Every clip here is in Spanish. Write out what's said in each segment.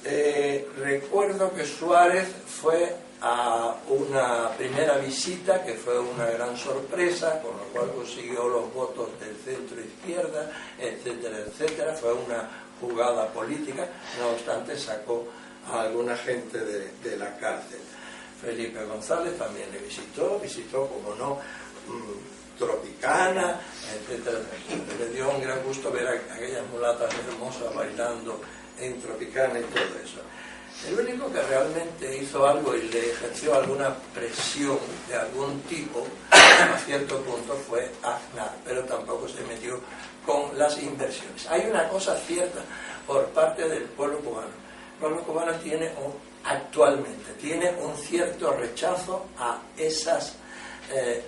Recuerdo que Suárez fue a una primera visita que fue una gran sorpresa, con lo cual consiguió los votos del centro izquierda, etcétera, etcétera. Fue una jugada política, no obstante sacó a alguna gente de la cárcel. Felipe González también le visitó como no, Tropicana, etcétera. Le dio un gran gusto ver a aquellas mulatas hermosas bailando en Tropicana y todo eso. El único que realmente hizo algo y le ejerció alguna presión de algún tipo a cierto punto fue Aznar, pero tampoco se metió con las inversiones. Hay una cosa cierta por parte del pueblo cubano. El pueblo cubano actualmente tiene un cierto rechazo a esas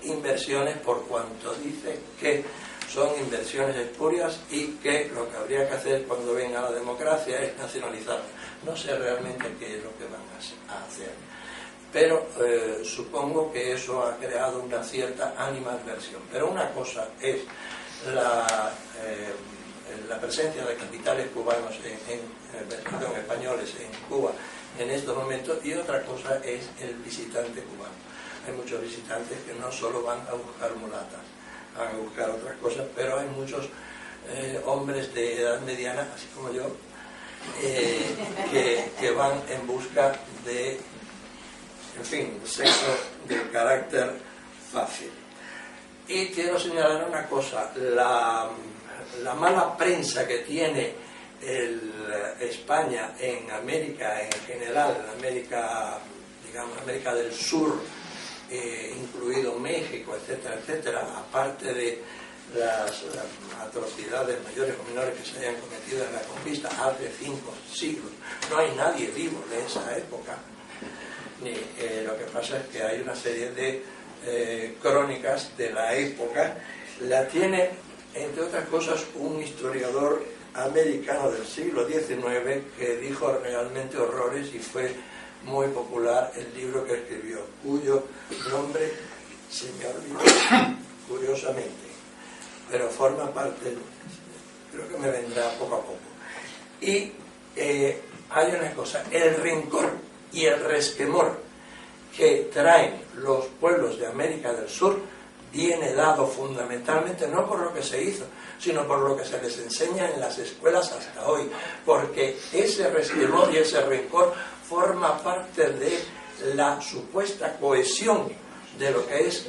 inversiones, por cuanto dice que son inversiones espurias y que lo que habría que hacer cuando venga la democracia es nacionalizarlas. No sé realmente qué es lo que van a hacer, pero supongo que eso ha creado una cierta animadversión. Pero una cosa es la presencia de capitales cubanos españoles en Cuba en estos momentos, y otra cosa es el visitante cubano. Hay muchos visitantes que no solo van a buscar mulatas, van a buscar otras cosas, pero hay muchos hombres de edad mediana, así como yo, que van en busca de, en fin, sexo de carácter fácil. Y quiero señalar una cosa: la mala prensa que tiene España en América en general, en América, digamos, América del Sur, incluido México, etcétera, etcétera, aparte de las atrocidades mayores o menores que se hayan cometido en la conquista hace 5 siglos. No hay nadie vivo de esa época. Lo que pasa es que hay una serie de crónicas de la época. La tiene, entre otras cosas, un historiador americano del siglo XIX que dijo realmente horrores, y fue muy popular el libro que escribió, cuyo nombre se me olvidó curiosamente, pero forma parte, creo que me vendrá poco a poco. Y hay una cosa: el rencor y el resquemor que traen los pueblos de América del Sur viene dado fundamentalmente no por lo que se hizo, sino por lo que se les enseña en las escuelas hasta hoy, porque ese resquemor y ese rencor forma parte de la supuesta cohesión de lo que es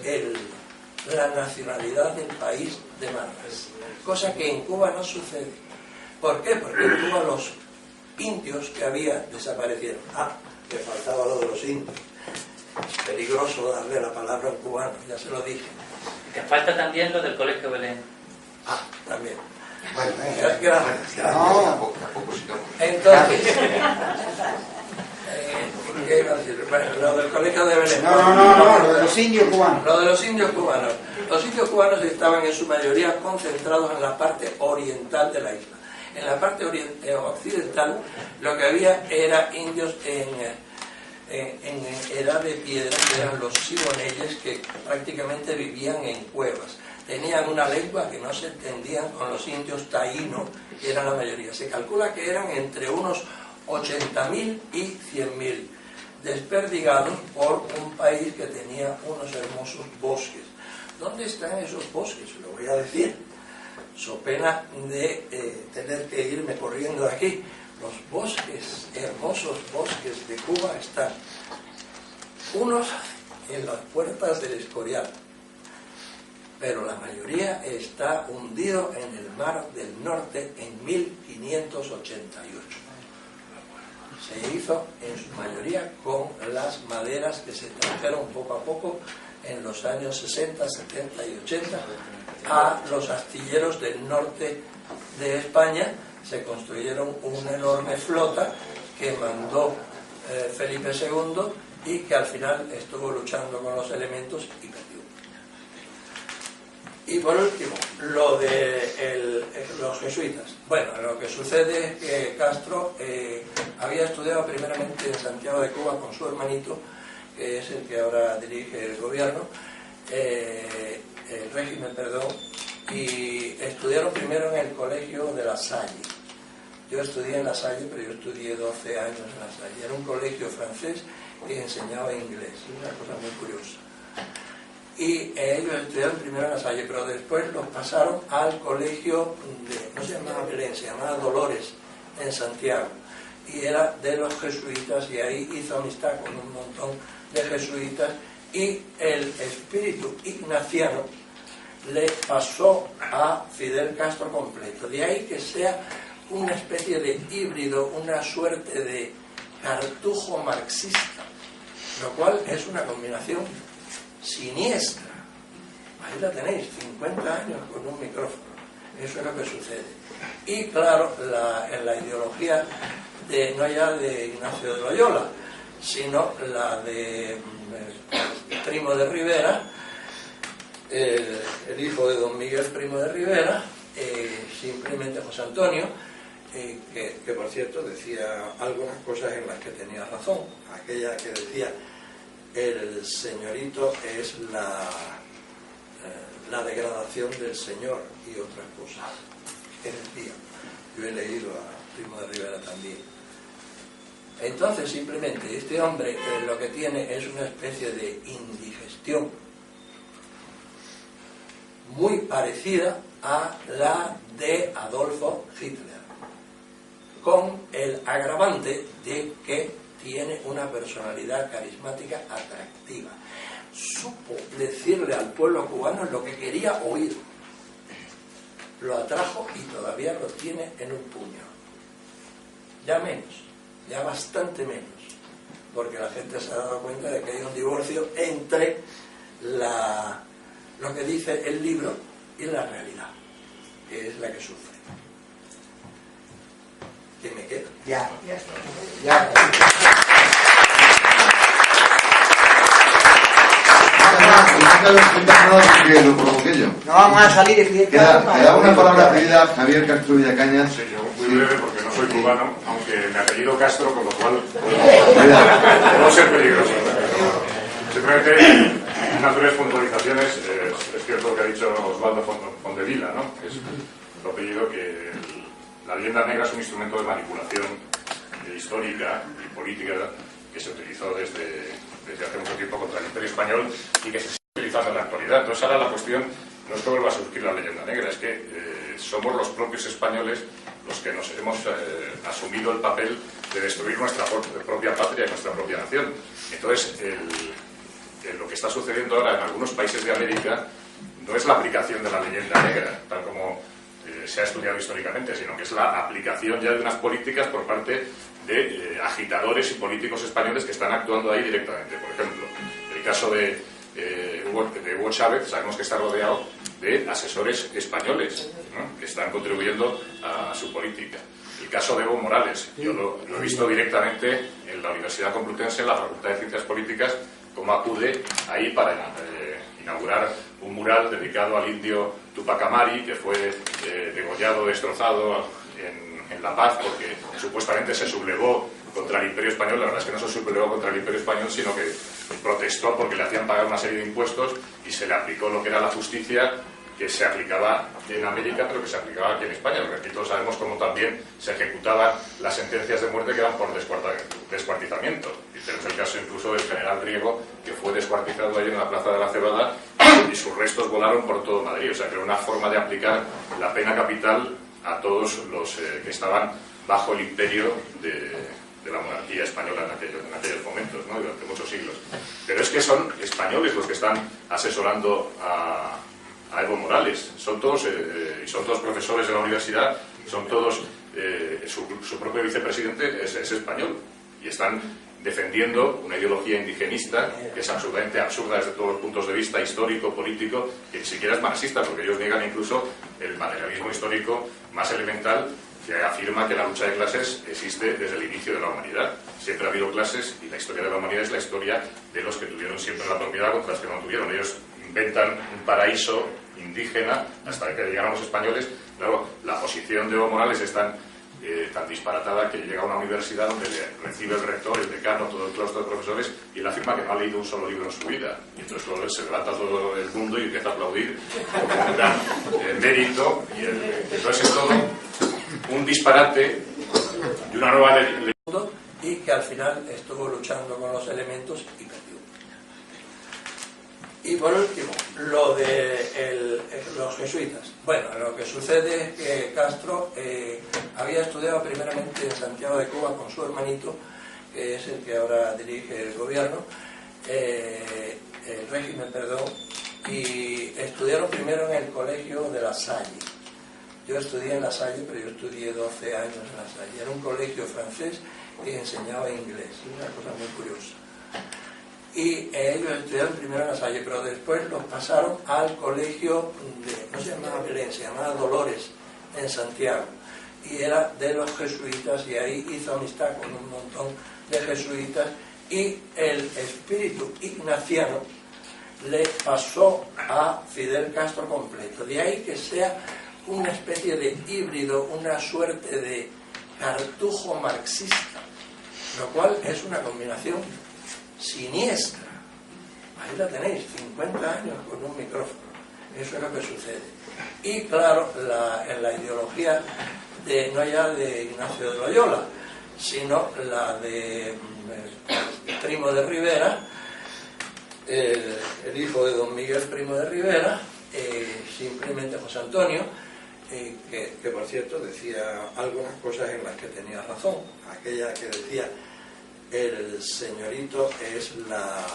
la nacionalidad del país de Marras, cosa que en Cuba no sucede. ¿Por qué? Porque en Cuba los indios que había desaparecieron. Que faltaba lo de los indios. Es peligroso darle la palabra al cubano, ya se lo dije. Que falta también lo del Colegio Belén. También. Bueno, entonces, ¿qué iba a decir? Bueno, lo del Colegio de Belén. No, lo de los indios cubanos. Lo de los indios cubanos. Los indios cubanos estaban en su mayoría concentrados en la parte oriental de la isla. En la parte occidental lo que había era indios en edad de piedra, que eran los siboneyes, que prácticamente vivían en cuevas. Tenían una lengua que no se entendían con los indios taíno, que eran la mayoría. Se calcula que eran entre unos 80.000 y 100.000, desperdigados por un país que tenía unos hermosos bosques. ¿Dónde están esos bosques? Lo voy a decir, so pena de tener que irme corriendo de aquí. Los bosques, hermosos bosques de Cuba, están unos en las puertas del Escorial, pero la mayoría está hundido en el Mar del Norte en 1588. Se hizo en su mayoría con las maderas que se trajeron poco a poco en los años 60, 70 y 80 a los astilleros del norte de España. Se construyeron una enorme flota que mandó Felipe II y que al final estuvo luchando con los elementos y perdió. Y por último, lo de los jesuitas. Bueno, lo que sucede es que Castro había estudiado primeramente en Santiago de Cuba con su hermanito, que es el que ahora dirige el gobierno, el régimen, perdón, y estudiaron primero en el colegio de La Salle. Yo estudié en La Salle, pero yo estudié 12 años en La Salle. Era un colegio francés que enseñaba inglés, una cosa muy curiosa. Y ellos estudiaron primero en La Salle, pero después los pasaron al colegio no se llamaba Belén, se llamaba Dolores, en Santiago. Y era de los jesuitas, y ahí hizo amistad con un montón de jesuitas, y el espíritu ignaciano le pasó a Fidel Castro completo. De ahí que sea una especie de híbrido, una suerte de cartujo marxista, lo cual es una combinación siniestra. Ahí la tenéis, 50 años con un micrófono. Eso es lo que sucede. Y claro, en la ideología no ya de Ignacio de Loyola, sino la de Primo de Rivera, el hijo de don Miguel Primo de Rivera, simplemente José Antonio, que por cierto decía algunas cosas en las que tenía razón. Aquella que decía: el señorito es la degradación del señor, y otras cosas que decía. Yo he leído a Primo de Rivera también. Entonces, simplemente, este hombre lo que tiene es una especie de indigestión muy parecida a la de Adolfo Hitler, con el agravante de que tiene una personalidad carismática atractiva. Supo decirle al pueblo cubano lo que quería oír. Lo atrajo y todavía lo tiene en un puño. Ya menos, ya bastante menos, porque la gente se ha dado cuenta de que hay un divorcio entre lo que dice el libro y la realidad, que es la que sufre. ¿Qué me queda? Ya. Que lo provoqué yo. No vamos a salir de Fidel Castro. Queda una palabra pedida a Javier Castro Villacañas. Sí, yo muy breve porque no soy cubano, aunque me apellido Castro, con lo cual puedo ser peligroso. Simplemente unas breves puntualizaciones. Es cierto lo que ha dicho Osvaldo Fondevila, ¿no? Es el apellido que la leyenda negra es un instrumento de manipulación histórica y política que se utilizó desde hace mucho tiempo contra el Imperio Español y que se sigue utilizando en la actualidad. Entonces ahora la cuestión no es que vuelva a surgir la leyenda negra, es que somos los propios españoles los que nos hemos asumido el papel de destruir nuestra propia patria y nuestra propia nación. Entonces lo que está sucediendo ahora en algunos países de América no es la aplicación de la leyenda negra, tal como se ha estudiado históricamente, sino que es la aplicación ya de unas políticas por parte de agitadores y políticos españoles que están actuando ahí directamente. Por ejemplo, el caso de Hugo Chávez, sabemos que está rodeado de asesores españoles, ¿no?, que están contribuyendo a su política. El caso de Evo Morales, yo lo he visto directamente en la Universidad Complutense, en la Facultad de Ciencias Políticas, cómo acude ahí para inaugurar un mural dedicado al indio Tupac Amaru, que fue degollado, destrozado en La Paz, porque supuestamente se sublevó contra el Imperio Español. La verdad es que no se sublevó contra el Imperio Español, sino que protestó porque le hacían pagar una serie de impuestos y se le aplicó lo que era la justicia que se aplicaba en América, pero que se aplicaba aquí en España, porque aquí todos sabemos cómo también se ejecutaban las sentencias de muerte que eran por descuartizamiento. Y tenemos el caso incluso del general Riego, que fue descuartizado ahí en la Plaza de la Cebada y sus restos volaron por todo Madrid. O sea, que era una forma de aplicar la pena capital a todos los que estaban bajo el imperio de la monarquía española en aquellos momentos, ¿no?, durante muchos siglos. Pero es que son españoles los que están asesorando a Evo Morales. Son todos profesores de la universidad, son todos, su propio vicepresidente es español, y están defendiendo una ideología indigenista que es absolutamente absurda desde todos los puntos de vista, histórico, político, que ni siquiera es marxista, porque ellos niegan incluso el materialismo histórico más elemental, que afirma que la lucha de clases existe desde el inicio de la humanidad. Siempre ha habido clases, y la historia de la humanidad es la historia de los que tuvieron siempre la propiedad contra los que no tuvieron. Ellos inventan un paraíso indígena hasta que llegaron los españoles. Luego, la posición de Evo Morales es tan disparatada que llega a una universidad donde le recibe el rector, el decano, todo el claustro de profesores, y él afirma que no ha leído un solo libro en su vida. Y entonces luego se levanta todo el mundo y empieza a aplaudir como un gran mérito. Entonces es todo un disparate Y una nueva ley. Y que al final estuvo luchando con los elementos y perdió. Y por último, lo de los jesuitas. Bueno, lo que sucede es que Castro había estudiado primeramente en Santiago de Cuba con su hermanito, que es el que ahora dirige el gobierno, el régimen, perdón, y estudiaron primero en el colegio de La Salle. Yo estudié en La Salle, pero yo estudié 12 años en La Salle. Era un colegio francés que enseñaba inglés, una cosa muy curiosa. Y ellos estudiaron primero en La Salle, pero después los pasaron al colegio no se llamaba Belén, se llamaba Dolores, en Santiago. Y era de los jesuitas, y ahí hizo amistad con un montón de jesuitas, y el espíritu ignaciano le pasó a Fidel Castro completo. De ahí que sea una especie de híbrido, una suerte de cartujo marxista, lo cual es una combinación siniestra. Ahí la tenéis, 50 años con un micrófono. Eso es lo que sucede. Y claro, en la ideología no ya de Ignacio de Loyola, sino la de Primo de Rivera, el hijo de don Miguel Primo de Rivera, simplemente José Antonio, que por cierto decía algunas cosas en las que tenía razón. Aquella que decía: el señorito es la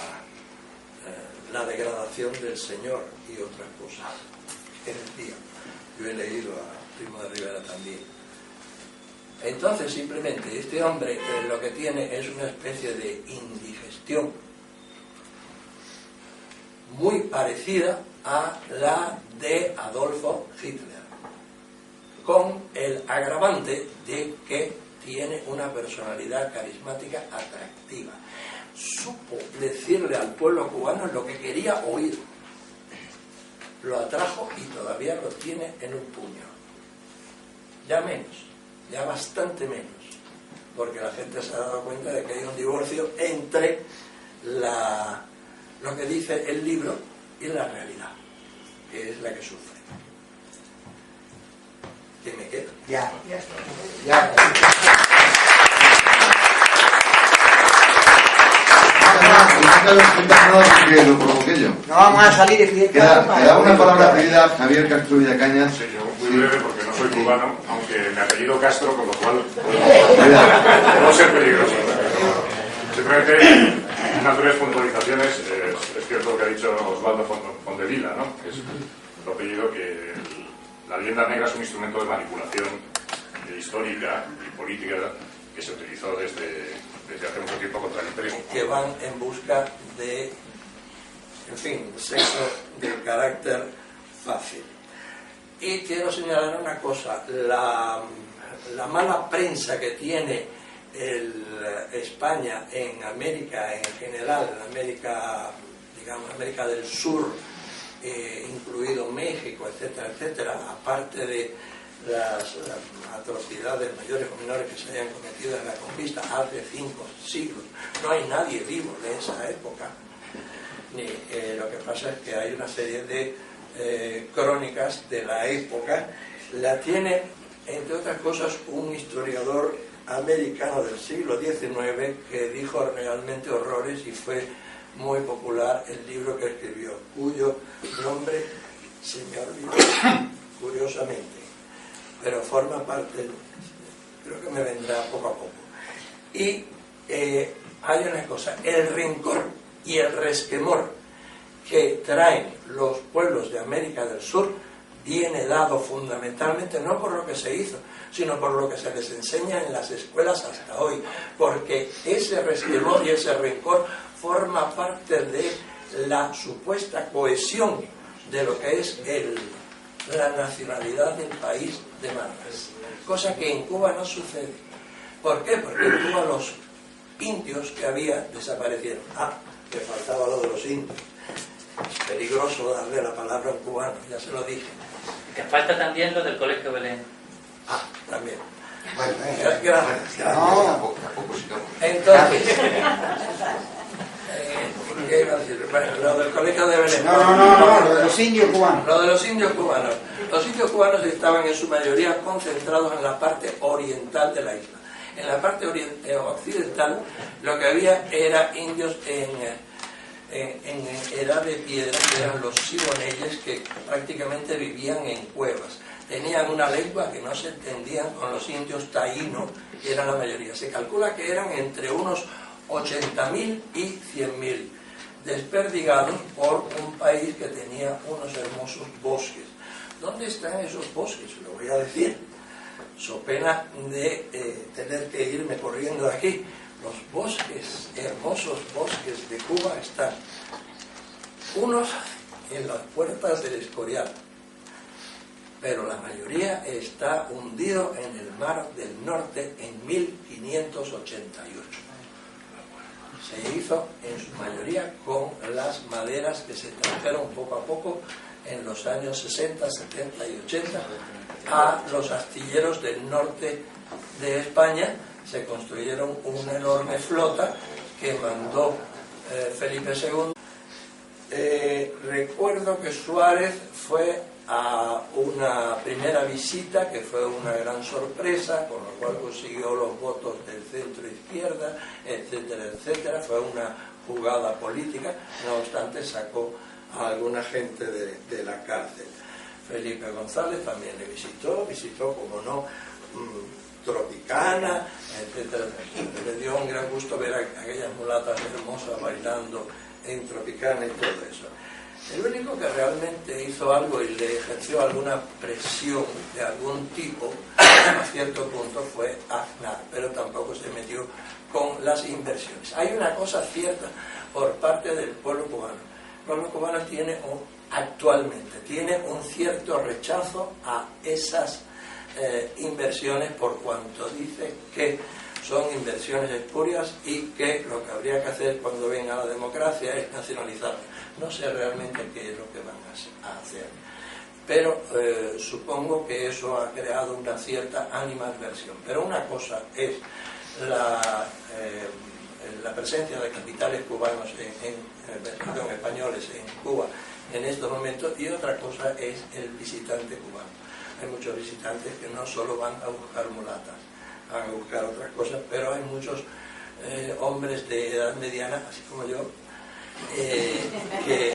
degradación del señor, y otras cosas que decía. Yo he leído a Primo de Rivera también. Entonces, simplemente, este hombre lo que tiene es una especie de indigestión muy parecida a la de Adolfo Hitler, con el agravante de que tiene una personalidad carismática atractiva. Supo decirle al pueblo cubano lo que quería oír. Lo atrajo y todavía lo tiene en un puño. Ya menos, ya bastante menos, porque la gente se ha dado cuenta de que hay un divorcio entre lo que dice el libro y la realidad, que es la que sufre. ¿Qué me queda? Ya. Que lo provoqué yo. No vamos a salir de Fidel Castro. Queda una palabra pedida a Javier Castro Villacañas. Sí, yo muy breve porque no soy cubano, aunque me apellido Castro, con lo cual puedo ser peligroso. Simplemente unas breves puntualizaciones. Es cierto lo que ha dicho Osvaldo Fondevila, ¿no? Es el apellido que la leyenda negra es un instrumento de manipulación histórica y política que se utilizó desde hace mucho tiempo contra el imperio. Que van en busca de, en fin, sexo de carácter fácil. Y quiero señalar una cosa: la mala prensa que tiene España en América en general, en América, digamos, América del Sur, incluido México, etcétera, etcétera, aparte de las atrocidades mayores o menores que se hayan cometido en la conquista hace 5 siglos. No hay nadie vivo de esa época. Lo que pasa es que hay una serie de crónicas de la época. La tiene, entre otras cosas, un historiador americano del siglo XIX que dijo realmente horrores, y fue muy popular el libro que escribió, cuyo nombre se me olvidó, curiosamente, pero forma parte, creo que me vendrá poco a poco. Y hay una cosa: el rencor y el resquemor que traen los pueblos de América del Sur viene dado fundamentalmente no por lo que se hizo, sino por lo que se les enseña en las escuelas hasta hoy, porque ese resquemor y ese rencor forma parte de la supuesta cohesión de lo que es la nacionalidad del país de Marras, cosa que en Cuba no sucede. ¿Por qué? Porque en Cuba los indios que había desaparecieron. Que faltaba lo de los indios. Es peligroso darle la palabra a un cubano, ya se lo dije. Que falta también lo del Colegio Belén. También. Bueno, Gracias. No. Entonces, ¿qué iba a decir? Bueno, lo del Colegio de Belén. No, lo de los indios cubanos. Lo de los indios cubanos. Los indios cubanos estaban en su mayoría concentrados en la parte oriental de la isla. En la parte occidental lo que había era indios en edad de piedra, que eran los siboneyes, que prácticamente vivían en cuevas. Tenían una lengua que no se entendían con los indios taínos, que eran la mayoría. Se calcula que eran entre unos 80.000 y 100.000, desperdigados por un país que tenía unos hermosos bosques. ¿Dónde están esos bosques? Lo voy a decir, so pena de tener que irme corriendo de aquí. Los bosques, hermosos bosques de Cuba, están unos en las puertas del Escorial, pero la mayoría está hundido en el Mar del Norte en 1588. Se hizo en su mayoría con las maderas que se trajeron poco a poco en los años 60, 70 y 80 a los astilleros del norte de España. Se construyeron una enorme flota que mandó Felipe II. Recuerdo que Suárez fue a una primera visita que fue una gran sorpresa, con lo cual consiguió los votos del centro izquierda, etcétera, etcétera. Fue una jugada política, no obstante sacó a alguna gente de la cárcel. Felipe González también le visitó como no, Tropicana, etcétera. Le dio un gran gusto ver a aquellas mulatas hermosas bailando en Tropicana y todo eso. El único que realmente hizo algo y le ejerció alguna presión de algún tipo a cierto punto fue Aznar, pero tampoco se metió con las inversiones. Hay una cosa cierta por parte del pueblo cubano. El pueblo cubano actualmente tiene un cierto rechazo a esas inversiones, por cuanto dice que son inversiones espurias y que lo que habría que hacer cuando venga la democracia es nacionalizarlas. No sé realmente qué es lo que van a hacer, pero supongo que eso ha creado una cierta animadversión. Pero una cosa es la presencia de capitales cubanos españoles en Cuba en estos momentos, y otra cosa es el visitante cubano. Hay muchos visitantes que no solo van a buscar mulatas, van a buscar otras cosas, pero hay muchos hombres de edad mediana, así como yo, que